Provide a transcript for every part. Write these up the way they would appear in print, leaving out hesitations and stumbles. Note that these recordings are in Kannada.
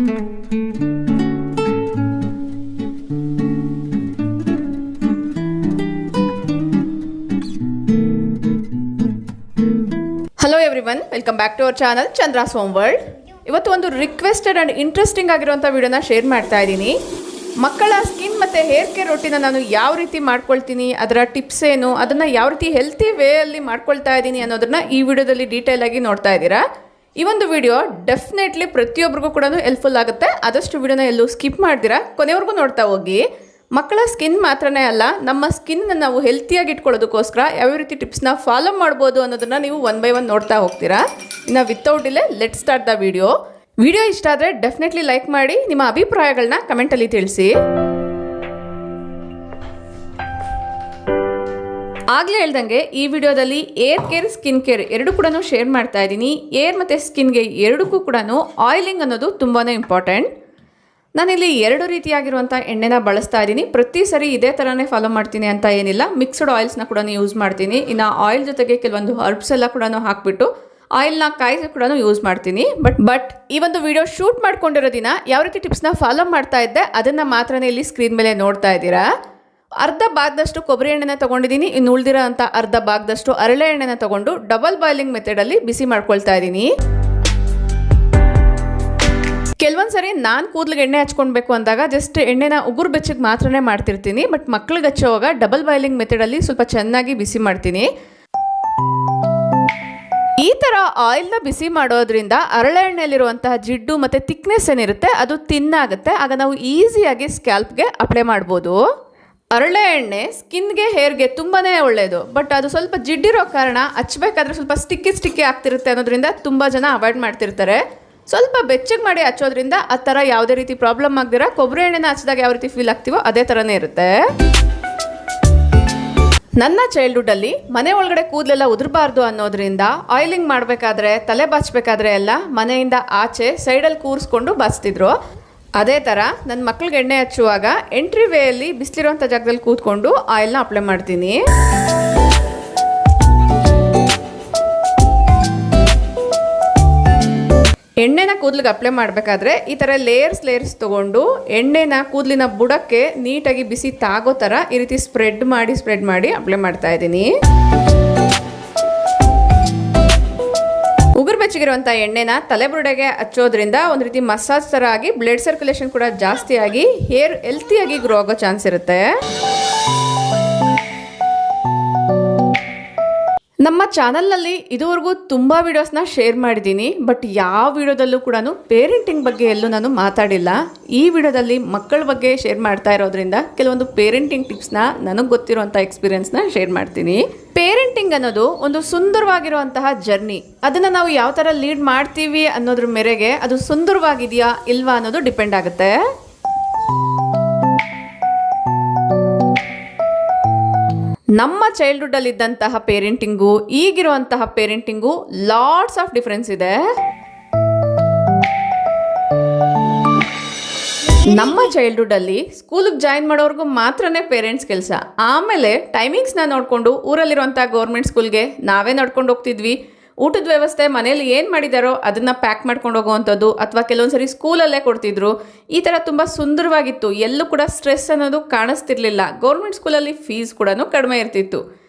Hello everyone, welcome back to our channel Chandra's home world. ಇವತ್ತು ಒಂದು ರಿಕ್ವೆಸ್ಟೆಡ್ ಆ್ಯಂಡ್ ಇಂಟ್ರೆಸ್ಟಿಂಗ್ ಆಗಿರುವಂಥ ವಿಡಿಯೋನ ಶೇರ್ ಮಾಡ್ತಾ ಇದ್ದೀನಿ. ಮಕ್ಕಳ ಸ್ಕಿನ್ ಮತ್ತು ಹೇರ್ ಕೇರ್ ರೊಟೀನ ನಾನು ಯಾವ ರೀತಿ ಮಾಡ್ಕೊಳ್ತೀನಿ, ಅದರ ಟಿಪ್ಸ್ ಏನು, ಅದನ್ನು ಯಾವ ರೀತಿ ಹೆಲ್ತಿ ವೇಯಲ್ಲಿ ಮಾಡ್ಕೊಳ್ತಾ ಇದ್ದೀನಿ ಅನ್ನೋದನ್ನ ಈ ವಿಡಿಯೋದಲ್ಲಿ ಡೀಟೇಲ್ ಆಗಿ ನೋಡ್ತಾ ಇದ್ದೀರಾ. ಈ ಒಂದು ವಿಡಿಯೋ ಡೆಫಿನೆಟ್ಲಿ ಪ್ರತಿಯೊಬ್ಬರಿಗೂ ಕೂಡ ಹೆಲ್ಪ್ಫುಲ್ ಆಗುತ್ತೆ. ಆದಷ್ಟು ವಿಡಿಯೋನ ಎಲ್ಲೂ ಸ್ಕಿಪ್ ಮಾಡ್ತೀರಾ, ಕೊನೆವರೆಗೂ ನೋಡ್ತಾ ಹೋಗಿ. ಮಕ್ಕಳ ಸ್ಕಿನ್ ಮಾತ್ರನೇ ಅಲ್ಲ, ನಮ್ಮ ಸ್ಕಿನ್ನ ನಾವು ಹೆಲ್ತಿಯಾಗಿ ಇಟ್ಕೊಳ್ಳೋದಕ್ಕೋಸ್ಕರ ಯಾವ ರೀತಿ ಟಿಪ್ಸ್ನ ಫಾಲೋ ಮಾಡ್ಬೋದು ಅನ್ನೋದನ್ನು ನೀವು ಒನ್ ಬೈ ಒನ್ ನೋಡ್ತಾ ಹೋಗ್ತೀರಾ. ಇನ್ನು without delay let start the video. Video ಇಷ್ಟ ಆದರೆ ಡೆಫಿನೆಟ್ಲಿ ಲೈಕ್ ಮಾಡಿ, ನಿಮ್ಮ ಅಭಿಪ್ರಾಯಗಳನ್ನ ಕಮೆಂಟಲ್ಲಿ ತಿಳಿಸಿ. ಆಗಲೇ ಹೇಳ್ದಂಗೆ ಈ ವಿಡಿಯೋದಲ್ಲಿ ಏರ್ ಕೇರ್, ಸ್ಕಿನ್ ಕೇರ್ ಎರಡು ಕೂಡ ಶೇರ್ ಮಾಡ್ತಾ ಇದ್ದೀನಿ. ಏರ್ ಮತ್ತು ಸ್ಕಿನ್ಗೆ ಎರಡಕ್ಕೂ ಕೂಡ ಆಯಿಲಿಂಗ್ ಅನ್ನೋದು ತುಂಬಾ ಇಂಪಾರ್ಟೆಂಟ್. ನಾನಿಲ್ಲಿ ಎರಡು ರೀತಿಯಾಗಿರುವಂಥ ಎಣ್ಣೆನ ಬಳಸ್ತಾ ಇದ್ದೀನಿ. ಪ್ರತಿ ಸರಿ ಇದೇ ಥರನೇ ಫಾಲೋ ಮಾಡ್ತೀನಿ ಅಂತ ಏನಿಲ್ಲ, ಮಿಕ್ಸ್ಡ್ ಆಯಿಲ್ಸ್ನ ಕೂಡ ಯೂಸ್ ಮಾಡ್ತೀನಿ. ಇನ್ನು ಆಯಿಲ್ ಜೊತೆಗೆ ಕೆಲವೊಂದು ಹರ್ಬ್ಸ್ ಎಲ್ಲ ಕೂಡ ಹಾಕಿಬಿಟ್ಟು ಆಯಿಲ್ನ ಕಾಯಿಸಿ ಕೂಡ ಯೂಸ್ ಮಾಡ್ತೀನಿ. ಬಟ್ ಈ ಒಂದು ವಿಡಿಯೋ ಶೂಟ್ ಮಾಡ್ಕೊಂಡಿರೋ ದಿನ ಯಾವ ರೀತಿ ಟಿಪ್ಸ್ನ ಫಾಲೋ ಮಾಡ್ತಾ ಇದ್ದೆ ಅದನ್ನು ಮಾತ್ರನೇ ಇಲ್ಲಿ ಸ್ಕ್ರೀನ್ ಮೇಲೆ ನೋಡ್ತಾ ಇದ್ದೀರಾ. ಅರ್ಧ ಭಾಗದಷ್ಟು ಕೊಬ್ಬರಿ ಎಣ್ಣೆನ ತೊಗೊಂಡಿದ್ದೀನಿ, ಇನ್ನು ಉಳಿದಿರೋ ಅಂಥ ಅರ್ಧ ಭಾಗದಷ್ಟು ಹರಳೆ ಎಣ್ಣೆನ ತೊಗೊಂಡು ಡಬಲ್ ಬಾಯ್ಲಿಂಗ್ ಮೆಥಡಲ್ಲಿ ಬಿಸಿ ಮಾಡ್ಕೊಳ್ತಾ ಇದ್ದೀನಿ. ಕೆಲವೊಂದು ಸರಿ ನಾನು ಕೂದಲಿಗೆ ಎಣ್ಣೆ ಹಚ್ಕೊಳ್ಬೇಕು ಅಂದಾಗ ಜಸ್ಟ್ ಎಣ್ಣೆನ ಉಗುರು ಬೆಚ್ಚಗೆ ಮಾತ್ರನೇ ಮಾಡ್ತಿರ್ತೀನಿ. ಬಟ್ ಮಕ್ಳಿಗೆ ಹಚ್ಚೋವಾಗ ಡಬಲ್ ಬಾಯ್ಲಿಂಗ್ ಮೆಥಡಲ್ಲಿ ಸ್ವಲ್ಪ ಚೆನ್ನಾಗಿ ಬಿಸಿ ಮಾಡ್ತೀನಿ. ಈ ಥರ ಆಯಿಲ್ನ ಬಿಸಿ ಮಾಡೋದ್ರಿಂದ ಹರಳೆ ಎಣ್ಣೆಯಲ್ಲಿರುವಂತಹ ಜಿಡ್ಡು ಮತ್ತು ತಿಕ್ನೆಸ್ ಏನಿರುತ್ತೆ ಅದು ತಿನ್ನಾಗುತ್ತೆ. ಆಗ ನಾವು ಈಸಿಯಾಗಿ ಸ್ಕ್ಯಾಲ್ಪ್ಗೆ ಅಪ್ಲೈ ಮಾಡ್ಬೋದು. ಹರಳೆ ಎಣ್ಣೆ ಸ್ಕಿನ್ಗೆ, ಹೇರ್ಗೆ ತುಂಬಾ ಒಳ್ಳೆಯದು. ಬಟ್ ಅದು ಸ್ವಲ್ಪ ಜಿಡ್ಡಿರೋ ಕಾರಣ ಹಚ್ಚಬೇಕಾದ್ರೆ ಸ್ವಲ್ಪ ಸ್ಟಿಕ್ಕಿ ಆಗ್ತಿರುತ್ತೆ ಅನ್ನೋದ್ರಿಂದ ತುಂಬ ಜನ ಅವಾಯ್ಡ್ ಮಾಡ್ತಿರ್ತಾರೆ. ಸ್ವಲ್ಪ ಬೆಚ್ಚಗೆ ಮಾಡಿ ಹಚ್ಚೋದ್ರಿಂದ ಆ ಥರ ಯಾವುದೇ ರೀತಿ ಪ್ರಾಬ್ಲಮ್ ಆಗದಿರ ಕೊಬ್ಬರಿ ಎಣ್ಣೆನ ಹಚ್ಚಿದಾಗ ಯಾವ ರೀತಿ ಫೀಲ್ ಆಗ್ತೀವೋ ಅದೇ ಥರನೇ ಇರುತ್ತೆ. ನನ್ನ ಚೈಲ್ಡ್ಹುಡ್ಡಲ್ಲಿ ಮನೆ ಒಳಗಡೆ ಕೂದಲೆಲ್ಲ ಉದುರಬಾರ್ದು ಅನ್ನೋದ್ರಿಂದ ಆಯಿಲಿಂಗ್ ಮಾಡಬೇಕಾದ್ರೆ, ತಲೆ ಬಾಚಬೇಕಾದ್ರೆ ಎಲ್ಲ ಮನೆಯಿಂದ ಆಚೆ ಸೈಡಲ್ಲಿ ಕೂರಿಸ್ಕೊಂಡು ಬಾಚ್ತಿದ್ರು. ಅದೇ ಥರ ನನ್ನ ಮಕ್ಳಿಗೆ ಎಣ್ಣೆ ಹಚ್ಚುವಾಗ ಎಂಟ್ರಿ ವೇಯಲ್ಲಿ ಬಿಸಿಲಿರೋಂಥ ಜಾಗದಲ್ಲಿ ಕೂತ್ಕೊಂಡು ಆಯಿಲ್ನ ಅಪ್ಲೈ ಮಾಡ್ತೀನಿ. ಎಣ್ಣೆನ ಕೂದಲಿಗೆ ಅಪ್ಲೈ ಮಾಡಬೇಕಾದ್ರೆ ಈ ಥರ ಲೇಯರ್ಸ್ ತೊಗೊಂಡು ಎಣ್ಣೆನ ಕೂದಲಿನ ಬುಡಕ್ಕೆ ನೀಟಾಗಿ ಬಿಸಿ ತಾಗೋ ಥರ ಈ ರೀತಿ ಸ್ಪ್ರೆಡ್ ಮಾಡಿ ಅಪ್ಲೈ ಮಾಡ್ತಾ ಇದ್ದೀನಿ. ಉಗುರು ಬೆಚ್ಚಗಿರುವಂಥ ಎಣ್ಣೆನ ತಲೆಬುರುಡೆಗೆ ಹಚ್ಚೋದ್ರಿಂದ ಒಂದು ರೀತಿ ಮಸಾಜ್ ಥರ ಆಗಿ ಬ್ಲಡ್ ಸರ್ಕ್ಯುಲೇಷನ್ ಕೂಡ ಜಾಸ್ತಿ ಆಗಿ ಹೇರ್ ಹೆಲ್ತಿಯಾಗಿ ಗ್ರೋ ಆಗೋ ಚಾನ್ಸ್ ಇರುತ್ತೆ. ನಮ್ಮ ಚಾನಲ್ನಲ್ಲಿ ಇದುವರೆಗೂ ತುಂಬ ವಿಡಿಯೋಸ್ನ ಶೇರ್ ಮಾಡಿದ್ದೀನಿ. ಬಟ್ ಯಾವ ವಿಡಿಯೋದಲ್ಲೂ ಕೂಡ ಪೇರೆಂಟಿಂಗ್ ಬಗ್ಗೆ ಎಲ್ಲೂ ನಾನು ಮಾತಾಡಿಲ್ಲ. ಈ ವಿಡಿಯೋದಲ್ಲಿ ಮಕ್ಕಳ ಬಗ್ಗೆ ಶೇರ್ ಮಾಡ್ತಾ ಇರೋದ್ರಿಂದ ಕೆಲವೊಂದು ಪೇರೆಂಟಿಂಗ್ ಟಿಪ್ಸ್ನ, ನನಗೆ ಗೊತ್ತಿರುವಂಥ ಎಕ್ಸ್ಪೀರಿಯನ್ಸ್ನ ಶೇರ್ ಮಾಡ್ತೀನಿ. ಪೇರೆಂಟಿಂಗ್ ಅನ್ನೋದು ಒಂದು ಸುಂದರವಾಗಿರುವಂತಹ ಜರ್ನಿ. ಅದನ್ನು ನಾವು ಯಾವ ಥರ ಲೀಡ್ ಮಾಡ್ತೀವಿ ಅನ್ನೋದ್ರ ಮೇರೆಗೆ ಅದು ಸುಂದರವಾಗಿದೆಯಾ ಇಲ್ವಾ ಅನ್ನೋದು ಡಿಪೆಂಡ್ ಆಗುತ್ತೆ. ನಮ್ಮ ಚೈಲ್ಡ್ಹುಡ್ಡಲ್ಲಿ ಇದ್ದಂತಹ ಪೇರೆಂಟಿಂಗು ಈಗಿರುವಂತಹ ಪೇರೆಂಟಿಂಗು ಲಾಟ್ಸ್ ಆಫ್ ಡಿಫ್ರೆನ್ಸ್ ಇದೆ. ನಮ್ಮ ಚೈಲ್ಡ್ಹುಡ್ಡಲ್ಲಿ ಸ್ಕೂಲಿಗೆ ಜಾಯಿನ್ ಮಾಡೋರ್ಗೂ ಮಾತ್ರನೇ ಪೇರೆಂಟ್ಸ್ ಕೆಲಸ. ಆಮೇಲೆ ಟೈಮಿಂಗ್ಸ್ನ ನೋಡಿಕೊಂಡು ಊರಲ್ಲಿರುವಂಥ ಗೌರ್ಮೆಂಟ್ ಸ್ಕೂಲ್ಗೆ ನಾವೇ ನಡ್ಕೊಂಡು ಹೋಗ್ತಿದ್ವಿ. ಊಟದ ವ್ಯವಸ್ಥೆ ಮನೇಲಿ ಏನು ಮಾಡಿದಾರೋ ಅದನ್ನು ಪ್ಯಾಕ್ ಮಾಡ್ಕೊಂಡು ಹೋಗುವಂಥದ್ದು, ಅಥವಾ ಕೆಲವೊಂದು ಸರಿ ಸ್ಕೂಲಲ್ಲೇ ಕೊಡ್ತಿದ್ರು. ಈ ಥರ ತುಂಬ ಸುಂದರವಾಗಿತ್ತು. ಎಲ್ಲೂ ಕೂಡ ಸ್ಟ್ರೆಸ್ ಅನ್ನೋದು ಕಾಣಿಸ್ತಿರ್ಲಿಲ್ಲ. ಗೌರ್ಮೆಂಟ್ ಸ್ಕೂಲಲ್ಲಿ ಫೀಸ್ ಕೂಡ ಕಡಿಮೆ ಇರ್ತಿತ್ತು.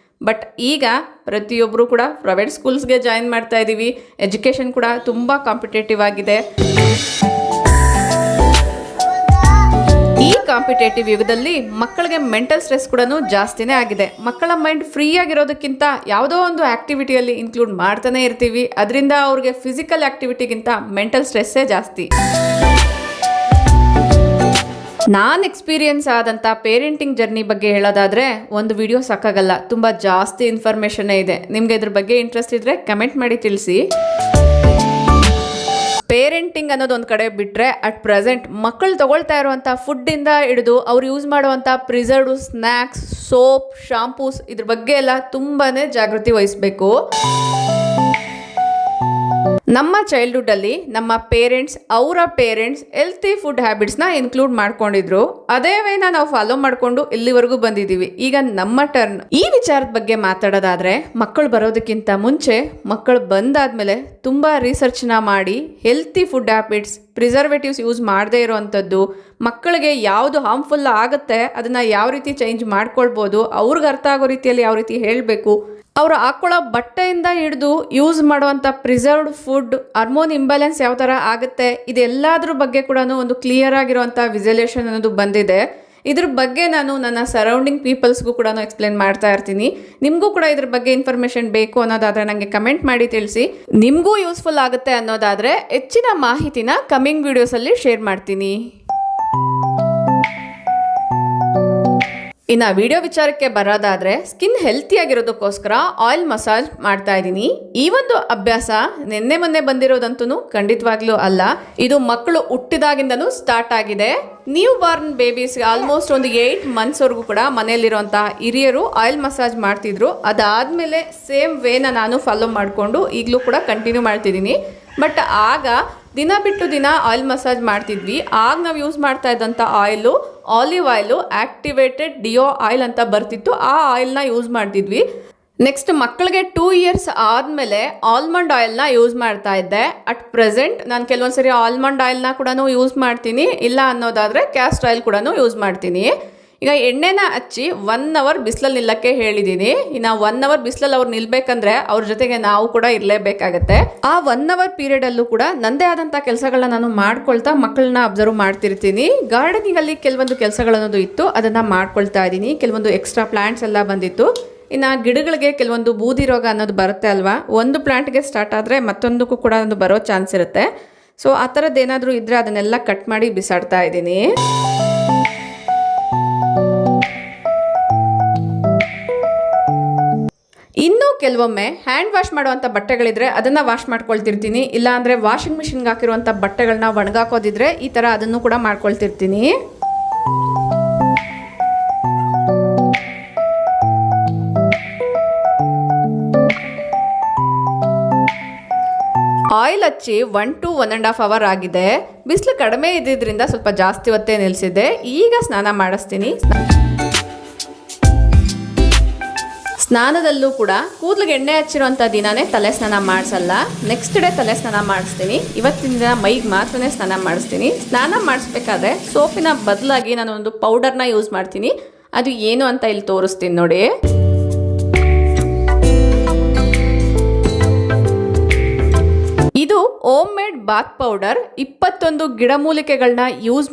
ಬಟ್ ಈಗ ಪ್ರತಿಯೊಬ್ಬರು ಕೂಡ ಪ್ರೈವೇಟ್ ಸ್ಕೂಲ್ಸ್ಗೆ ಜಾಯಿನ್ ಮಾಡ್ತಾ ಇದ್ದೀವಿ. ಎಜುಕೇಷನ್ ಕೂಡ ತುಂಬ ಕಾಂಪಿಟೇಟಿವ್ ಆಗಿದೆ. ಈ ಕಾಂಪಿಟೇಟಿವ್ ಯುಗದಲ್ಲಿ ಮಕ್ಕಳಿಗೆ ಮೆಂಟಲ್ ಸ್ಟ್ರೆಸ್ ಕೂಡ ಜಾಸ್ತಿನೇ ಆಗಿದೆ. ಮಕ್ಕಳ ಮೈಂಡ್ ಫ್ರೀ ಆಗಿರೋದಕ್ಕಿಂತ ಯಾವುದೋ ಒಂದು ಆಕ್ಟಿವಿಟಿಯಲ್ಲಿ ಇನ್ಕ್ಲೂಡ್ ಮಾಡ್ತಾನೆ ಇರ್ತೀವಿ. ಅದರಿಂದ ಅವ್ರಿಗೆ ಫಿಸಿಕಲ್ ಆಕ್ಟಿವಿಟಿಗಿಂತ ಮೆಂಟಲ್ ಸ್ಟ್ರೆಸ್ಸೇ ಜಾಸ್ತಿ. ನಾನು ಎಕ್ಸ್ಪೀರಿಯನ್ಸ್ ಆದಂಥ ಪೇರೆಂಟಿಂಗ್ ಜರ್ನಿ ಬಗ್ಗೆ ಹೇಳೋದಾದರೆ ಒಂದು ವಿಡಿಯೋ ಸಾಕಾಗಲ್ಲ, ತುಂಬ ಜಾಸ್ತಿ ಇನ್ಫಾರ್ಮೇಷನ್ನೇ ಇದೆ. ನಿಮಗೆ ಇದ್ರ ಬಗ್ಗೆ ಇಂಟ್ರೆಸ್ಟ್ ಇದ್ದರೆ ಕಮೆಂಟ್ ಮಾಡಿ ತಿಳಿಸಿ. ಪೇರೆಂಟಿಂಗ್ ಅನ್ನೋದು ಒಂದು ಕಡೆ ಬಿಟ್ಟರೆ, ಅಟ್ ಪ್ರೆಸೆಂಟ್ ಮಕ್ಕಳು ತಗೊಳ್ತಾ ಇರುವಂಥ ಫುಡ್ಡಿಂದ ಹಿಡಿದು ಅವ್ರು ಯೂಸ್ ಮಾಡುವಂಥ ಪ್ರಿಸರ್ವ್ಡ್ ಸ್ನ್ಯಾಕ್ಸ್, ಸೋಪ್, ಶಾಂಪೂಸ್ ಇದ್ರ ಬಗ್ಗೆ ಎಲ್ಲ ತುಂಬಾ ಜಾಗೃತಿ ವಹಿಸಬೇಕು. ನಮ್ಮ ಚೈಲ್ಡ್ಹುಡ್ಡಲ್ಲಿ ನಮ್ಮ ಅವರ ಪೇರೆಂಟ್ಸ್ ಹೆಲ್ತಿ ಫುಡ್ ಹ್ಯಾಬಿಟ್ಸ್ನ ಇನ್ಕ್ಲೂಡ್ ಮಾಡ್ಕೊಂಡಿದ್ರು. ಅದೇ ವೇನ ನಾವು ಫಾಲೋ ಮಾಡಿಕೊಂಡು ಇಲ್ಲಿವರೆಗೂ ಬಂದಿದ್ದೀವಿ. ಈಗ ನಮ್ಮ ಟರ್ನ್. ಈ ವಿಚಾರದ ಬಗ್ಗೆ ಮಾತಾಡೋದಾದ್ರೆ, ಮಕ್ಕಳು ಬರೋದಕ್ಕಿಂತ ಮುಂಚೆ, ಮಕ್ಕಳು ಬಂದಾದ್ಮೇಲೆ ತುಂಬಾ ರಿಸರ್ಚ್ನ ಮಾಡಿ healthy food habits, preservatives use ಮಾಡದೇ ಇರೋವಂಥದ್ದು, ಮಕ್ಕಳಿಗೆ ಯಾವುದು ಹಾರ್ಮ್ಫುಲ್ ಆಗುತ್ತೆ ಅದನ್ನು ಯಾವ ರೀತಿ ಚೇಂಜ್ ಮಾಡ್ಕೊಳ್ಬೋದು, ಅವ್ರಿಗೆ ಅರ್ಥ ಆಗೋ ರೀತಿಯಲ್ಲಿ ಯಾವ ರೀತಿ ಹೇಳಬೇಕು, ಅವರು ಹಾಕೊಳ್ಳೋ ಬಟ್ಟೆಯಿಂದ ಹಿಡಿದು ಯೂಸ್ ಮಾಡುವಂಥ ಪ್ರಿಸರ್ವ್ಡ್ ಫುಡ್, ಹಾರ್ಮೋನ್ ಇಂಬ್ಯಾಲೆನ್ಸ್ ಯಾವ ಥರ ಆಗುತ್ತೆ, ಇದೆಲ್ಲದ್ರ ಬಗ್ಗೆ ಕೂಡ ಒಂದು ಕ್ಲಿಯರ್ ಆಗಿರುವಂಥ ವಿಜುವಲೇಷನ್ ಅನ್ನೋದು ಬಂದಿದೆ. ಇದ್ರ ಬಗ್ಗೆ ನಾನು ನನ್ನ ಸರೌಂಡಿಂಗ್ ಪೀಪಲ್ಸ್ಗೂ ಕೂಡ ಎಕ್ಸ್ಪ್ಲೇನ್ ಮಾಡ್ತಾ ಇರ್ತೀನಿ. ನಿಮಗೂ ಕೂಡ ಇದ್ರ ಬಗ್ಗೆ ಇನ್ಫಾರ್ಮೇಷನ್ ಬೇಕು ಅನ್ನೋದಾದರೆ ನನಗೆ ಕಮೆಂಟ್ ಮಾಡಿ ತಿಳಿಸಿ. ನಿಮಗೂ ಯೂಸ್ಫುಲ್ ಆಗುತ್ತೆ ಅನ್ನೋದಾದರೆ ಹೆಚ್ಚಿನ ಮಾಹಿತಿನ ಕಮಿಂಗ್ ವಿಡಿಯೋಸಲ್ಲಿ ಶೇರ್ ಮಾಡ್ತೀನಿ. ಇನ್ನು ವಿಡಿಯೋ ವಿಚಾರಕ್ಕೆ ಬರೋದಾದರೆ, ಸ್ಕಿನ್ ಹೆಲ್ತಿ ಆಗಿರೋದಕ್ಕೋಸ್ಕರ ಆಯಿಲ್ ಮಸಾಜ್ ಮಾಡ್ತಾ ಇದ್ದೀನಿ. ಈ ಒಂದು ಅಭ್ಯಾಸ ನಿನ್ನೆ ಮೊನ್ನೆ ಬಂದಿರೋದಂತೂ ಖಂಡಿತವಾಗ್ಲೂ ಅಲ್ಲ. ಇದು ಮಕ್ಕಳು ಹುಟ್ಟಿದಾಗಿಂದನೂ ಸ್ಟಾರ್ಟ್ ಆಗಿದೆ. ನ್ಯೂ ಬಾರ್ನ್ ಬೇಬೀಸ್ಗೆ ಆಲ್ಮೋಸ್ಟ್ ಒಂದು 8 ಮಂತ್ಸ್ವರೆಗೂ ಕೂಡ ಮನೆಯಲ್ಲಿರುವಂತಹ ಹಿರಿಯರು ಆಯಿಲ್ ಮಸಾಜ್ ಮಾಡ್ತಿದ್ರು. ಅದಾದಮೇಲೆ ಸೇಮ್ ವೇನ ನಾನು ಫಾಲೋ ಮಾಡಿಕೊಂಡು ಈಗಲೂ ಕೂಡ ಕಂಟಿನ್ಯೂ ಮಾಡ್ತಿದ್ದೀನಿ. ಬಟ್ ಆಗ ದಿನ ಬಿಟ್ಟು ದಿನ ಆಯಿಲ್ ಮಸಾಜ್ ಮಾಡ್ತಿದ್ವಿ. ಆಗ ನಾವು ಯೂಸ್ ಮಾಡ್ತಾ ಇದ್ದಂಥ oil olive oil, activated deo oil ಅಂತ ಬರ್ತಿತ್ತು. ಆ ಆಯಿಲ್ನ ಯೂಸ್ ಮಾಡ್ತಿದ್ವಿ. ನೆಕ್ಸ್ಟ್ ಮಕ್ಕಳಿಗೆ 2 ಇಯರ್ಸ್ ಆದಮೇಲೆ ಆಲ್ಮಂಡ್ ಆಯಿಲ್ನ ಯೂಸ್ ಮಾಡ್ತಾ ಇದ್ದೆ. ಅಟ್ ಪ್ರೆಸೆಂಟ್ ನಾನು ಕೆಲವೊಂದ್ಸರಿ ಆಲ್ಮಂಡ್ ಆಯಿಲ್ನ ಕೂಡ ಯೂಸ್ ಮಾಡ್ತೀನಿ, ಇಲ್ಲ ಅನ್ನೋದಾದರೆ ಕ್ಯಾಸ್ಟ್ ಆಯಿಲ್ ಕೂಡ ಯೂಸ್ ಮಾಡ್ತೀನಿ. ಈಗ ಎಣ್ಣೆನ ಹಚ್ಚಿ 1 ಅವರ್ ಬಿಸಿಲಲ್ಲಿ ನಿಲ್ಲಕ್ಕೆ ಹೇಳಿದ್ದೀನಿ. ಇನ್ನು 1 ಅವರ್ ಬಿಸಿಲಲ್ಲಿ ಅವ್ರು ನಿಲ್ಬೇಕಂದ್ರೆ ಅವ್ರ ಜೊತೆಗೆ ನಾವು ಕೂಡ ಇರಲೇಬೇಕಾಗತ್ತೆ. ಆ 1 ಅವರ್ ಪೀರಿಯಡಲ್ಲೂ ಕೂಡ ನನ್ನದೇ ಆದಂಥ ಕೆಲಸಗಳನ್ನ ನಾನು ಮಾಡ್ಕೊಳ್ತಾ ಮಕ್ಕಳನ್ನ ಅಬ್ಸರ್ವ್ ಮಾಡ್ತಿರ್ತೀನಿ. ಗಾರ್ಡನಿಂಗಲ್ಲಿ ಕೆಲವೊಂದು ಕೆಲಸಗಳನ್ನೋದು ಇತ್ತು, ಅದನ್ನು ಮಾಡ್ಕೊಳ್ತಾ ಇದ್ದೀನಿ. ಕೆಲವೊಂದು ಎಕ್ಸ್ಟ್ರಾ ಪ್ಲಾಂಟ್ಸ್ ಎಲ್ಲ ಬಂದಿತ್ತು. ಇನ್ನು ಗಿಡಗಳಿಗೆ ಕೆಲವೊಂದು ಬೂದಿ ರೋಗ ಅನ್ನೋದು ಬರುತ್ತೆ ಅಲ್ವಾ, ಒಂದು ಪ್ಲಾಂಟ್ಗೆ ಸ್ಟಾರ್ಟ್ ಆದರೆ ಮತ್ತೊಂದಕ್ಕೂ ಕೂಡ ಒಂದು ಬರೋ ಚಾನ್ಸ್ ಇರುತ್ತೆ. ಸೊ ಆ ಥರದ್ದು ಏನಾದರೂ ಇದ್ದರೆ ಅದನ್ನೆಲ್ಲ ಕಟ್ ಮಾಡಿ ಬಿಸಾಡ್ತಾ ಇದ್ದೀನಿ. ಇನ್ನು ಕೆಲವೊಮ್ಮೆ ಹ್ಯಾಂಡ್ ವಾಶ್ ಮಾಡುವಂಥ ಬಟ್ಟೆಗಳಿದ್ರೆ ಅದನ್ನು ವಾಶ್ ಮಾಡ್ಕೊಳ್ತಿರ್ತೀನಿ. ಇಲ್ಲ ಅಂದರೆ ವಾಷಿಂಗ್ ಮಿಷಿನ್ಗೆ ಹಾಕಿರುವಂಥ ಬಟ್ಟೆಗಳನ್ನ ಒಣಗಾಕೋದಿದ್ರೆ ಈ ಥರ ಅದನ್ನು ಕೂಡ ಮಾಡ್ಕೊಳ್ತಿರ್ತೀನಿ. ಆಯಿಲ್ ಹಚ್ಚಿ 1 to 1.5 ಅವರ್ ಆಗಿದೆ. ಬಿಸಿಲು ಕಡಿಮೆ ಇದ್ದಿದ್ದರಿಂದ ಸ್ವಲ್ಪ ಜಾಸ್ತಿ ಹೊತ್ತೇ ನಿಲ್ಲಿಸಿದ್ದೆ. ಈಗ ಸ್ನಾನ ಮಾಡಿಸ್ತೀನಿ. ಸ್ನಾನದಲ್ಲೂ ಕೂಡ ಕೂದಲಿಗೆ ಎಣ್ಣೆ ಹಚ್ಚಿರೋಂಥ ದಿನನೇ ತಲೆ ಸ್ನಾನ ಮಾಡಿಸಲ್ಲ. ನೆಕ್ಸ್ಟ್ ಡೇ ತಲೆ ಸ್ನಾನ ಮಾಡಿಸ್ತೀನಿ. ಇವತ್ತಿನ ದಿನ ಮೈಗೆ ಮಾತ್ರನೇ ಸ್ನಾನ ಮಾಡಿಸ್ತೀನಿ. ಸ್ನಾನ ಮಾಡಿಸ್ಬೇಕಾದ್ರೆ ಸೋಪಿನ ಬದಲಾಗಿ ನಾನು ಒಂದು ಪೌಡರ್ನ ಯೂಸ್ ಮಾಡ್ತೀನಿ. ಅದು ಏನು ಅಂತ ಇಲ್ಲಿ ತೋರಿಸ್ತೀನಿ ನೋಡಿ. ಇದು ಹೋಮ್ ಮೇಡ್ ಬಾತ್ ಪೌಡರ್. 21 ಗಿಡಮೂಲಿಕೆಗಳನ್ನ ಯೂಸ್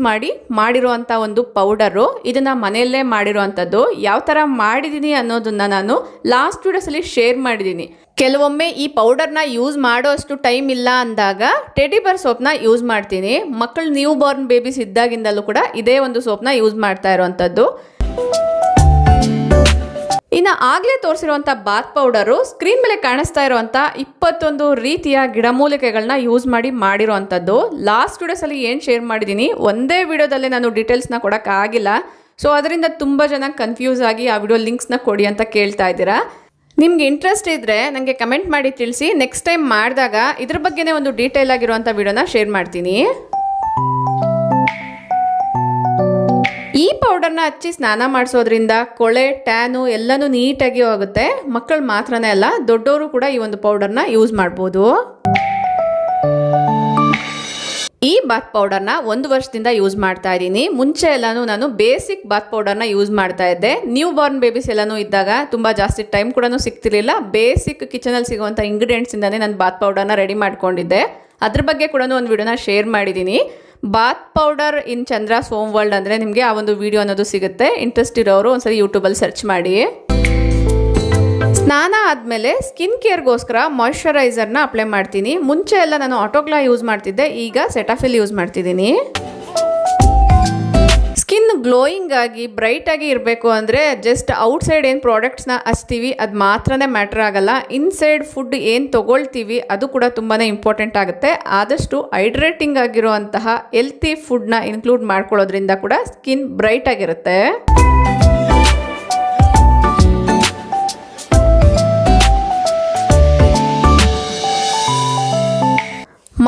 ಮಾಡಿರುವಂಥ ಒಂದು ಪೌಡರು. ಇದನ್ನ ಮನೆಯಲ್ಲೇ ಮಾಡಿರುವಂಥದ್ದು. ಯಾವ ಥರ ಮಾಡಿದ್ದೀನಿ ಅನ್ನೋದನ್ನ ನಾನು ಲಾಸ್ಟ್ ವಿಡಿಯೋಸಲ್ಲಿ ಶೇರ್ ಮಾಡಿದ್ದೀನಿ. ಕೆಲವೊಮ್ಮೆ ಈ ಪೌಡರ್ನ ಯೂಸ್ ಮಾಡೋ ಅಷ್ಟು ಟೈಮ್ ಇಲ್ಲ ಅಂದಾಗ ಟೆಡಿ ಬೇರ್ ಸೋಪ್ನ ಯೂಸ್ ಮಾಡ್ತೀನಿ. ಮಕ್ಕಳು ನ್ಯೂ ಬಾರ್ನ್ ಬೇಬೀಸ್ ಇದ್ದಾಗಿಂದಲೂ ಕೂಡ ಇದೇ ಒಂದು ಸೋಪ್ನ ಯೂಸ್ ಮಾಡ್ತಾ ಇರೋವಂಥದ್ದು. ಇನ್ನು ಆಗಲೇ ತೋರಿಸಿರುವಂಥ ಬಾತ್ ಪೌಡರು ಸ್ಕ್ರೀನ್ ಮೇಲೆ ಕಾಣಿಸ್ತಾ ಇರುವಂಥ 21 ರೀತಿಯ ಗಿಡಮೂಲಿಕೆಗಳನ್ನ ಯೂಸ್ ಮಾಡಿರುವಂಥದ್ದು. ಲಾಸ್ಟ್ ವಿಡಿಯೋಸಲ್ಲಿ ಏನು ಶೇರ್ ಮಾಡಿದ್ದೀನಿ, ಒಂದೇ ವಿಡಿಯೋದಲ್ಲೇ ನಾನು ಡೀಟೇಲ್ಸ್ನ ಕೊಡೋಕ್ಕಾಗಿಲ್ಲ. ಸೊ ಅದರಿಂದ ತುಂಬ ಜನ ಕನ್ಫ್ಯೂಸ್ ಆಗಿ ಆ ವಿಡಿಯೋ ಲಿಂಕ್ಸ್ನ ಕೊಡಿ ಅಂತ ಕೇಳ್ತಾ ಇದ್ದೀರಾ. ನಿಮ್ಗೆ ಇಂಟ್ರೆಸ್ಟ್ ಇದ್ದರೆ ನನಗೆ ಕಮೆಂಟ್ ಮಾಡಿ ತಿಳಿಸಿ. ನೆಕ್ಸ್ಟ್ ಟೈಮ್ ಮಾಡಿದಾಗ ಇದ್ರ ಬಗ್ಗೆನೇ ಒಂದು ಡೀಟೇಲ್ ಆಗಿರುವಂಥ ವಿಡಿಯೋನ ಶೇರ್ ಮಾಡ್ತೀನಿ. ಈ ಪೌಡರ್ನ ಹಚ್ಚಿ ಸ್ನಾನ ಮಾಡಿಸೋದ್ರಿಂದ ಕೊಳೆ, ಟ್ಯಾನು ಎಲ್ಲನೂ ನೀಟಾಗಿ ಹೋಗುತ್ತೆ. ಮಕ್ಕಳು ಮಾತ್ರನೇ ಅಲ್ಲ, ದೊಡ್ಡವರು ಕೂಡ ಈ ಒಂದು ಪೌಡರ್ನ ಯೂಸ್ ಮಾಡ್ಬೋದು. ಈ ಬಾತ್ ಪೌಡರ್ನ 1 ವರ್ಷದಿಂದ ಯೂಸ್ ಮಾಡ್ತಾ ಇದ್ದೀನಿ. ಮುಂಚೆ ಎಲ್ಲಾನು ನಾನು ಬೇಸಿಕ್ ಬಾತ್ ಪೌಡರ್ನ ಯೂಸ್ ಮಾಡ್ತಾ ಇದ್ದೆ. ನ್ಯೂ ಬಾರ್ನ್ ಬೇಬೀಸ್ ಎಲ್ಲಾನು ಇದ್ದಾಗ ತುಂಬ ಜಾಸ್ತಿ ಟೈಮ್ ಕೂಡ ಸಿಗ್ತಿರ್ಲಿಲ್ಲ. ಬೇಸಿಕ್ ಕಿಚನಲ್ಲಿ ಸಿಗುವಂಥ ಇಂಗ್ರೀಡಿಯೆಂಟ್ಸಿಂದಾನೇ ನಾನು ಬಾತ್ ಪೌಡರ್ನ ರೆಡಿ ಮಾಡ್ಕೊಂಡಿದ್ದೆ. ಅದ್ರ ಬಗ್ಗೆ ಕೂಡ ಒಂದು ವಿಡಿಯೋನ ಶೇರ್ ಮಾಡಿದ್ದೀನಿ. ಬಾತ್ ಪೌಡರ್ ಇನ್ ಚಂದ್ರಾಸ್ ಹೋಮ್ ವರ್ಲ್ಡ್ ಅಂದರೆ ನಿಮಗೆ ಆ ಒಂದು ವಿಡಿಯೋ ಅನ್ನೋದು ಸಿಗುತ್ತೆ. ಇಂಟ್ರೆಸ್ಟ್ ಇರೋರು ಒಂದ್ಸರಿ ಯೂಟ್ಯೂಬಲ್ಲಿ ಸರ್ಚ್ ಮಾಡಿ. ಸ್ನಾನ ಆದಮೇಲೆ ಸ್ಕಿನ್ ಕೇರ್ಗೋಸ್ಕರ ಮಾಯ್ಶ್ಚರೈಸರ್ನ ಅಪ್ಲೈ ಮಾಡ್ತೀನಿ. ಮುಂಚೆ ಎಲ್ಲ ನಾನು ಆಟೋಗ್ಲಾ ಯೂಸ್ ಮಾಡ್ತಿದ್ದೆ, ಈಗ ಸೆಟಾಫಿಲ್ ಯೂಸ್ ಮಾಡ್ತಿದ್ದೀನಿ. ಸ್ಕಿನ್ ಗ್ಲೋಯಿಂಗ್ ಆಗಿ ಬ್ರೈಟ್ ಆಗಿ ಇರಬೇಕು ಅಂದರೆ ಜಸ್ಟ್ ಔಟ್ಸೈಡ್ ಏನು ಪ್ರಾಡಕ್ಟ್ಸ್ನ ಹಚ್ತೀವಿ ಅದು ಮಾತ್ರನೇ ಮ್ಯಾಟ್ರ್ ಆಗಲ್ಲ. ಇನ್ಸೈಡ್ ಫುಡ್ ಏನು ತೊಗೊಳ್ತೀವಿ ಅದು ಕೂಡ ತುಂಬಾ ಇಂಪಾರ್ಟೆಂಟ್ ಆಗುತ್ತೆ. ಆದಷ್ಟು ಹೈಡ್ರೇಟಿಂಗ್ ಆಗಿರುವಂತಹ ಹೆಲ್ತಿ ಫುಡ್ನ ಇನ್ಕ್ಲೂಡ್ ಮಾಡ್ಕೊಳ್ಳೋದ್ರಿಂದ ಕೂಡ ಸ್ಕಿನ್ ಬ್ರೈಟ್ ಆಗಿರುತ್ತೆ.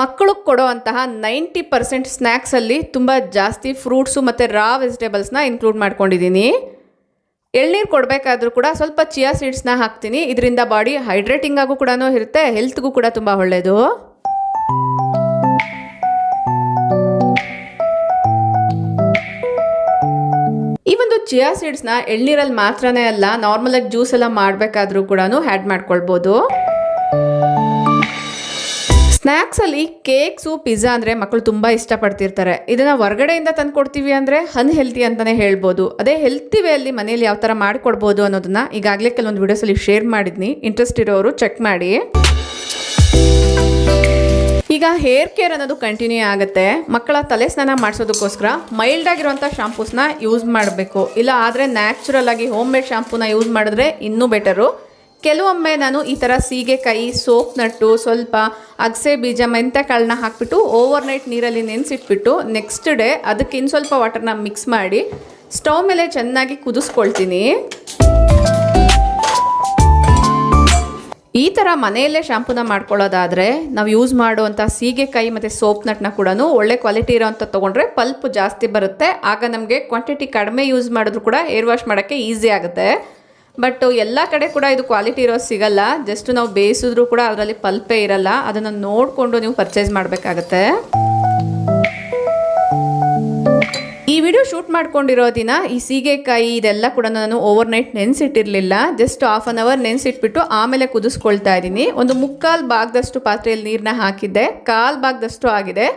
ಮಕ್ಕಳು ಕೊಡೋವಂತಹ 90% ಸ್ನ್ಯಾಕ್ಸಲ್ಲಿ ತುಂಬ ಜಾಸ್ತಿ ಫ್ರೂಟ್ಸು ಮತ್ತು ರಾ ವೆಜಿಟೇಬಲ್ಸ್ನ ಇನ್ಕ್ಲೂಡ್ ಮಾಡ್ಕೊಂಡಿದ್ದೀನಿ. ಎಳ್ನೀರು ಕೊಡಬೇಕಾದ್ರೂ ಕೂಡ ಸ್ವಲ್ಪ ಚಿಯಾ ಸೀಡ್ಸ್ನ ಹಾಕ್ತೀನಿ. ಇದರಿಂದ ಬಾಡಿ ಹೈಡ್ರೇಟಿಂಗ್ ಆಗು ಕೂಡ ಇರುತ್ತೆ, ಹೆಲ್ತ್ಗೂ ಕೂಡ ತುಂಬ ಒಳ್ಳೆಯದು. ಈ ಒಂದು ಚಿಯಾ ಸೀಡ್ಸ್ನ ಎಳ್ನೀರಲ್ಲಿ ಮಾತ್ರನೇ ಅಲ್ಲ, ನಾರ್ಮಲಾಗಿ ಜ್ಯೂಸ್ ಎಲ್ಲ ಮಾಡಬೇಕಾದ್ರೂ ಕೂಡ ಆ್ಯಡ್ ಮಾಡ್ಕೊಳ್ಬೋದು. ಸ್ನ್ಯಾಕ್ಸಲ್ಲಿ ಕೇಕ್ಸು, ಪಿಜ್ಜಾ ಅಂದರೆ ಮಕ್ಕಳು ತುಂಬ ಇಷ್ಟಪಡ್ತಿರ್ತಾರೆ. ಇದನ್ನು ಹೊರಗಡೆಯಿಂದ ತಂದು ಕೊಡ್ತೀವಿ ಅಂದರೆ ಅನ್ಹೆಲ್ತಿ ಅಂತಲೇ ಹೇಳ್ಬೋದು. ಅದೇ ಹೆಲ್ತಿ ವೇಯಲ್ಲಿ ಮನೇಲಿ ಯಾವ ಥರ ಮಾಡಿಕೊಡ್ಬೋದು ಅನ್ನೋದನ್ನು ಈಗಾಗಲೇ ಕೆಲವೊಂದು ವಿಡಿಯೋಸಲ್ಲಿ ಶೇರ್ ಮಾಡಿದ್ನಿ. ಇಂಟ್ರೆಸ್ಟ್ ಇರೋರು ಚೆಕ್ ಮಾಡಿ. ಈಗ ಹೇರ್ ಕೇರ್ ಅನ್ನೋದು ಕಂಟಿನ್ಯೂ ಆಗುತ್ತೆ. ಮಕ್ಕಳ ತಲೆ ಸ್ನಾನ ಮಾಡಿಸೋದಕ್ಕೋಸ್ಕರ ಮೈಲ್ಡ್ ಆಗಿರುವಂಥ ಶಾಂಪೂಸ್ನ ಯೂಸ್ ಮಾಡಬೇಕು. ಇಲ್ಲ ಆದರೆ ನ್ಯಾಚುರಲ್ ಆಗಿ ಹೋಮ್ ಮೇಡ್ ಶಾಂಪೂನ ಯೂಸ್ ಮಾಡಿದ್ರೆ ಇನ್ನೂ ಬೆಟರು. ಕೆಲವೊಮ್ಮೆ ನಾನು ಈ ಥರ ಸೀಗೆಕಾಯಿ, ಸೋಪ್ ನಟ್ಟು, ಸ್ವಲ್ಪ ಅಗಸೆ ಬೀಜ, ಮೆಂತ್ಯ ಕಾಳನ್ನ ಹಾಕಿಬಿಟ್ಟು ಓವರ್ನೈಟ್ ನೀರಲ್ಲಿ ನೆನೆಸಿಟ್ಬಿಟ್ಟು ನೆಕ್ಸ್ಟ್ ಡೇ ಅದಕ್ಕೆ ಇನ್ನು ಸ್ವಲ್ಪ ವಾಟರ್ನ ಮಿಕ್ಸ್ ಮಾಡಿ ಸ್ಟವ್ ಮೇಲೆ ಚೆನ್ನಾಗಿ ಕುದಿಸ್ಕೊಳ್ತೀನಿ. ಈ ಥರ ಮನೆಯಲ್ಲೇ ಶಾಂಪೂನ ಮಾಡ್ಕೊಳ್ಳೋದಾದರೆ ನಾವು ಯೂಸ್ ಮಾಡುವಂಥ ಸೀಗೆಕಾಯಿ ಮತ್ತು ಸೋಪ್ ನಟ್ನ ಕೂಡ ಒಳ್ಳೆ ಕ್ವಾಲಿಟಿ ಇರೋವಂಥ ತೊಗೊಂಡ್ರೆ ಪಲ್ಪ್ ಜಾಸ್ತಿ ಬರುತ್ತೆ. ಆಗ ನಮಗೆ ಕ್ವಾಂಟಿಟಿ ಕಡಿಮೆ ಯೂಸ್ ಮಾಡಿದ್ರು ಕೂಡ ಹೇರ್ ವಾಶ್ ಮಾಡೋಕ್ಕೆ ಈಸಿ ಆಗುತ್ತೆ. ಬಟ್ ಎಲ್ಲ ಕಡೆ ಕೂಡ ಇದು ಕ್ವಾಲಿಟಿ ಇರೋದು ಸಿಗಲ್ಲ. ಜಸ್ಟ್ ನಾವು ಬೇಯಿಸಿದ್ರು ಕೂಡ ಅದರಲ್ಲಿ ಪಲ್ಪೇ ಇರಲ್ಲ. ಅದನ್ನು ನೋಡಿಕೊಂಡು ನೀವು ಪರ್ಚೇಸ್ ಮಾಡಬೇಕಾಗತ್ತೆ. ಈ ವಿಡಿಯೋ ಶೂಟ್ ಮಾಡ್ಕೊಂಡಿರೋ ದಿನ ಈ ಸೀಗೆಕಾಯಿ ಇದೆಲ್ಲ ಕೂಡ ನಾನು ಓವರ್ನೈಟ್ ನೆನೆಸಿಟ್ಟಿರಲಿಲ್ಲ. ಜಸ್ಟ್ ಹಾಫ್ ಆನ್ ಅವರ್ ನೆನೆಸಿಟ್ಬಿಟ್ಟು ಆಮೇಲೆ ಕುದಿಸ್ಕೊಳ್ತಾ ಇದ್ದೀನಿ. ಒಂದು 3/4 ಭಾಗದಷ್ಟು ಪಾತ್ರೆಯಲ್ಲಿ ನೀರನ್ನ ಹಾಕಿದ್ದೆ, 1/4 ಭಾಗದಷ್ಟು ಆಗಿದೆ.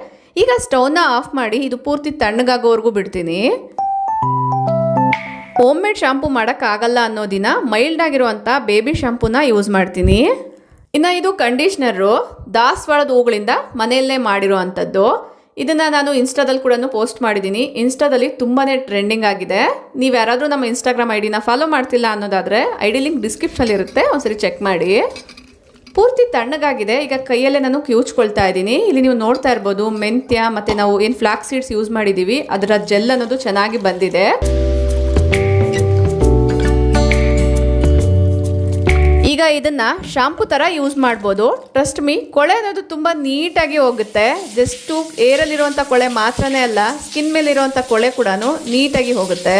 ಈಗ ಸ್ಟವ್ನ ಆಫ್ ಮಾಡಿ ಇದು ಪೂರ್ತಿ ತಣ್ಣಗಾಗೋವರೆಗೂ ಬಿಡ್ತೀನಿ. ಹೋಮ್ ಮೇಡ್ ಶಾಂಪೂ ಮಾಡೋಕ್ಕಾಗಲ್ಲ ಅನ್ನೋ ದಿನ ಮೈಲ್ಡ್ ಆಗಿರುವಂಥ ಬೇಬಿ ಶಾಂಪೂನ ಯೂಸ್ ಮಾಡ್ತೀನಿ. ಇನ್ನು ಇದು ಕಂಡೀಷ್ನರು ದಾಸವಾಳದ ಹೂಗಳಿಂದ ಮನೆಯಲ್ಲೇ ಮಾಡಿರೋ ಅಂಥದ್ದು. ಇದನ್ನು ನಾನು ಇನ್ಸ್ಟಾದಲ್ಲಿ ಕೂಡ ಪೋಸ್ಟ್ ಮಾಡಿದ್ದೀನಿ. ಇನ್ಸ್ಟಾದಲ್ಲಿ ತುಂಬಾ ಟ್ರೆಂಡಿಂಗ್ ಆಗಿದೆ. ನೀವು ಯಾರಾದರೂ ನಮ್ಮ ಇನ್ಸ್ಟಾಗ್ರಾಮ್ ಐಡಿನ ಫಾಲೋ ಮಾಡ್ತಿಲ್ಲ ಅನ್ನೋದಾದರೆ ಐಡಿ ಲಿಂಕ್ ಡಿಸ್ಕ್ರಿಪ್ಷನಲ್ಲಿ ಇರುತ್ತೆ, ಒಂದ್ಸರಿ ಚೆಕ್ ಮಾಡಿ. ಪೂರ್ತಿ ತಣ್ಣಗಾಗಿದೆ. ಈಗ ಕೈಯಲ್ಲೇ ನಾನು ಕಿವುಚ್ಕೊಳ್ತಾ ಇದ್ದೀನಿ. ಇಲ್ಲಿ ನೀವು ನೋಡ್ತಾ ಇರ್ಬೋದು ಮೆಂತ್ಯ ಮತ್ತು ನಾವು ಏನು ಫ್ಲಾಕ್ಸ್ ಸೀಡ್ಸ್ ಯೂಸ್ ಮಾಡಿದ್ದೀವಿ ಅದರ ಜೆಲ್ ಅನ್ನೋದು ಚೆನ್ನಾಗಿ ಬಂದಿದೆ. ಈಗ ಇದನ್ನು ಶಾಂಪೂ ಥರ ಯೂಸ್ ಮಾಡ್ಬೋದು. ಟ್ರಸ್ಟ್ ಮೀ, ಕೊಳೆ ಅನ್ನೋದು ತುಂಬ ನೀಟಾಗಿ ಹೋಗುತ್ತೆ. ಜಸ್ಟು ಏರಲ್ಲಿರುವಂಥ ಕೊಳೆ ಮಾತ್ರನೇ ಅಲ್ಲ, ಸ್ಕಿನ್ ಮೇಲಿರುವಂಥ ಕೊಳೆ ಕೂಡ ನೀಟಾಗಿ ಹೋಗುತ್ತೆ.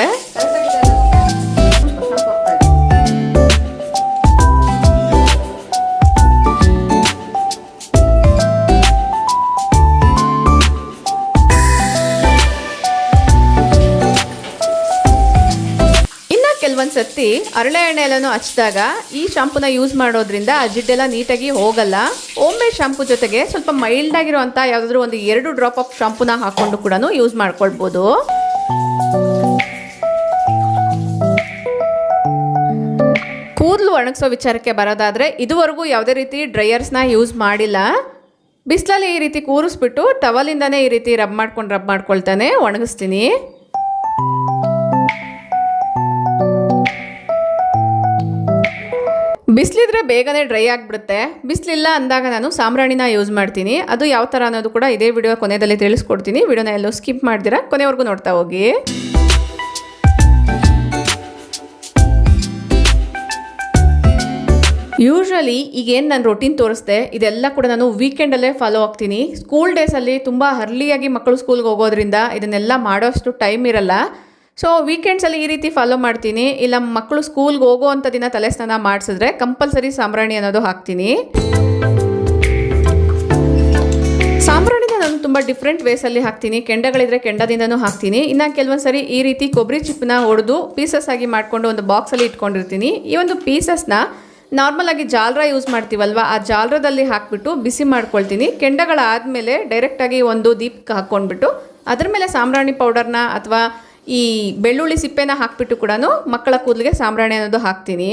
ಕೆಲವೊಂದು ಸರ್ತಿ ಹರಳೆ ಎಣ್ಣೆ ಎಲ್ಲನೂ ಹಚ್ಚಿದಾಗ ಈ ಶಾಂಪೂನ ಯೂಸ್ ಮಾಡೋದ್ರಿಂದ ಆ ಜಿಡ್ಡೆಲ್ಲ ನೀಟಾಗಿ ಹೋಗಲ್ಲ. ಹೋಮ್ ಮೇಡ್ ಶಾಂಪೂ ಜೊತೆಗೆ ಸ್ವಲ್ಪ ಮೈಲ್ಡ್ ಆಗಿರುವಂಥ ಯಾವುದಾದ್ರೂ ಒಂದು 2 ಡ್ರಾಪ್ ಆಫ್ ಶಾಂಪೂನ ಹಾಕೊಂಡು ಕೂಡ ಯೂಸ್ ಮಾಡ್ಕೊಳ್ಬೋದು. ಕೂದಲು ಒಣಗಿಸೋ ವಿಚಾರಕ್ಕೆ ಬರೋದಾದರೆ ಇದುವರೆಗೂ ಯಾವುದೇ ರೀತಿ ಡ್ರೈಯರ್ಸ್ನ ಯೂಸ್ ಮಾಡಿಲ್ಲ. ಬಿಸಿಲಲ್ಲಿ ಈ ರೀತಿ ಕೂರಿಸ್ಬಿಟ್ಟು ಟವಲಿಂದನೇ ಈ ರೀತಿ ರಬ್ ಮಾಡ್ಕೊಳ್ತಾನೆ ಒಣಗಿಸ್ತೀನಿ. ಬಿಸಿಲಿದ್ರೆ ಬೇಗನೆ ಡ್ರೈ ಆಗಿಬಿಡುತ್ತೆ. ಬಿಸಿಲಿಲ್ಲ ಅಂದಾಗ ನಾನು ಸಾಂಬ್ರಾಣಿನ ಯೂಸ್ ಮಾಡ್ತೀನಿ. ಅದು ಯಾವ ಥರ ಅನ್ನೋದು ಕೂಡ ಇದೇ ವಿಡಿಯೋ ಕೊನೆಯಲ್ಲಿ ತಿಳಿಸ್ಕೊಡ್ತೀನಿ. ವಿಡಿಯೋನ ಎಲ್ಲೋ ಸ್ಕಿಪ್ ಮಾಡ್ದಿರಾ ಕೊನೆವರೆಗೂ ನೋಡ್ತಾ ಹೋಗಿ. ಯೂಶ್ವಲಿ ಈಗೇನು ನಾನು ರೊಟೀನ್ ತೋರಿಸ್ದೆ ಇದೆಲ್ಲ ಕೂಡ ನಾನು ವೀಕೆಂಡಲ್ಲೇ ಫಾಲೋ ಆಗ್ತೀನಿ. ಸ್ಕೂಲ್ ಡೇಸಲ್ಲಿ ತುಂಬ ಅರ್ಲಿಯಾಗಿ ಮಕ್ಕಳು ಸ್ಕೂಲ್ಗೆ ಹೋಗೋದ್ರಿಂದ ಇದನ್ನೆಲ್ಲ ಮಾಡೋಷ್ಟು ಟೈಮ್ ಇರಲ್ಲ. ಸೊ ವೀಕೆಂಡ್ಸಲ್ಲಿ ಈ ರೀತಿ ಫಾಲೋ ಮಾಡ್ತೀನಿ. ಇಲ್ಲ ಮಕ್ಕಳು ಸ್ಕೂಲ್ಗೆ ಹೋಗೋ ಅಂಥ ದಿನ ತಲೆ ಸ್ನಾನ ಮಾಡಿಸಿದ್ರೆ ಕಂಪಲ್ಸರಿ ಸಾಂಬ್ರಾಣಿ ಅನ್ನೋದು ಹಾಕ್ತೀನಿ. ಸಾಂಬ್ರಾಣಿನ ನಾನು ತುಂಬ ಡಿಫ್ರೆಂಟ್ ವೇಸಲ್ಲಿ ಹಾಕ್ತೀನಿ. ಕೆಂಡಗಳಿದ್ರೆ ಕೆಂಡದಿಂದನೂ ಹಾಕ್ತೀನಿ. ಇನ್ನು ಕೆಲವೊಂದು ಸರಿ ಈ ರೀತಿ ಕೊಬ್ಬರಿ ಚಿಪ್ಪನ್ನ ಹೊಡೆದು ಪೀಸಸ್ ಆಗಿ ಮಾಡಿಕೊಂಡು ಒಂದು ಬಾಕ್ಸಲ್ಲಿ ಇಟ್ಕೊಂಡಿರ್ತೀನಿ. ಈ ಒಂದು ಪೀಸಸ್ನ ನಾರ್ಮಲ್ ಆಗಿ ಜಾಲರ ಯೂಸ್ ಮಾಡ್ತೀವಲ್ವ, ಆ ಜಾಲರದಲ್ಲಿ ಹಾಕ್ಬಿಟ್ಟು ಬಿಸಿ ಮಾಡ್ಕೊಳ್ತೀನಿ. ಕೆಂಡಗಳಾದಮೇಲೆ ಡೈರೆಕ್ಟಾಗಿ ಒಂದು ದೀಪಕ್ಕೆ ಹಾಕ್ಕೊಂಡ್ಬಿಟ್ಟು ಅದ್ರ ಮೇಲೆ ಸಾಂಬ್ರಾಣಿ ಪೌಡರ್ನ ಅಥವಾ ಈ ಬೆಳ್ಳುಳ್ಳಿ ಸಿಪ್ಪೆನ ಹಾಕ್ಬಿಟ್ಟು ಕೂಡ ಮಕ್ಕಳ ಕೂದಲಿಗೆ ಸಾಂಬ್ರಾಣಿ ಅನ್ನೋದು ಹಾಕ್ತೀನಿ.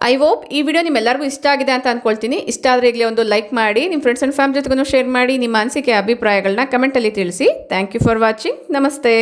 ಐ ಹೋಪ್ ಈ ವಿಡಿಯೋ ನಿಮ್ಮೆಲ್ಲರಿಗೂ ಇಷ್ಟ ಆಗಿದೆ ಅಂತ ಅಂದ್ಕೊಳ್ತೀನಿ. ಇಷ್ಟ ಆದರೆ ಈಗಲೇ ಒಂದು ಲೈಕ್ ಮಾಡಿ, ನಿಮ್ಮ ಫ್ರೆಂಡ್ಸ್ ಆ್ಯಂಡ್ ಫ್ಯಾಮಿಲಿ ಜೊತೆಗೂ ಶೇರ್ ಮಾಡಿ. ನಿಮ್ಮ ಅನಿಸಿಕೆ ಅಭಿಪ್ರಾಯಗಳನ್ನ ಕಮೆಂಟಲ್ಲಿ ತಿಳಿಸಿ. Thank you for watching. ನಮಸ್ತೆ.